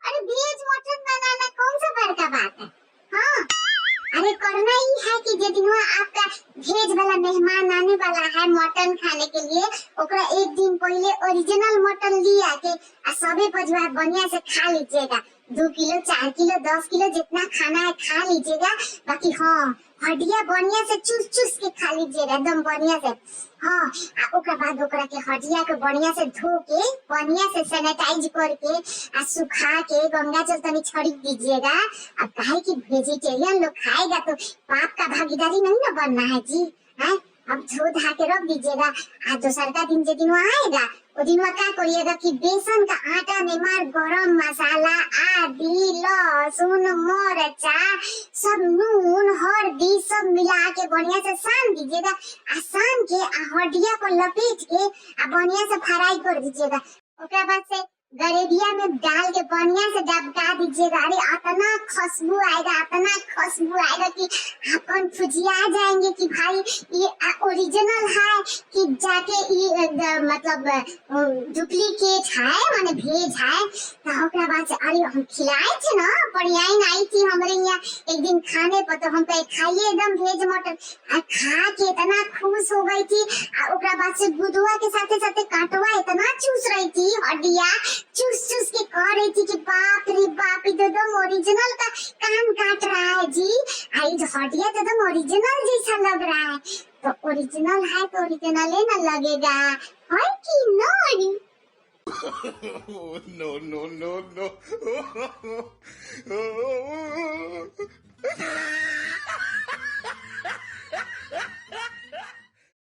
अरे veg mutton बनाना कौन सा बड़का बात है। हाँ अरे करना ही है कि जे दिन आपका वेज वाला मेहमान आने वाला है मटन खाने के लिए, ओकरा एक दिन पहले ओरिजिनल मटन लिया के सबे परिवार बढ़िया से खा लीजिएगा। 2 किलो 4 किलो 10 किलो जितना खाना है खा लीजिएगा। बाकी हाँ हड्डियां बढ़िया से चूस चूस के खा लीजिएगा एकदम बढ़िया से। हाँ ओकरा बाद ओकरा के हड्डियां को बढ़िया से धो के बढ़िया से सैनिटाइज करके सुखा के गंगा जल तनी छिड़क दीजिएगा। अब काहे कि वेजिटेरियन लोग खाएगा तो पाप का भागीदारी नहीं ना बनना है जी। है अब धो धा के रख दीजिएगा। दोसर का दिन जे दिन आएगा वो दिन क्या करिएगा कि बेसन का आटा में मार गरम मसाला आदि लहसुन मिर्चा सब नून हल्दी सब मिला के बढ़िया से सान दीजिएगा। सान के हड्डिया को लपेट के बढ़िया से फ्राई कर दीजिएगा। उसके बाद से गरेबिया में डाल के बढ़िया से दबका दीजिएगा। अरे इतना खुशबू आएगा कि अपन फुजिया जाएंगे कि भाई ये ओरिजिनल है कि जाके ये मतलब डुप्लीकेट है माने भेज है। तो बाद से अरे हम खिलाए थे ना परियाइन आई थी हमारे यहाँ एक दिन खाने पर, तो हम पे खाइए एकदम भेज मटन खा के इतना खुश हो गई थी। बाद से गुदुआ के साथे साथे काटवा इतना चूस रही थी हड्डिया चूस चूस के कह रही थी कि बाप रे बाप एकदम ओरिजिनल का कान काट रहा है जी। आई जो हड्डिया तो एकदम ओरिजिनल जैसा लग रहा है। तो ओरिजिनल है तो ओरिजिनल ही ना लगेगा है कि नहीं। no.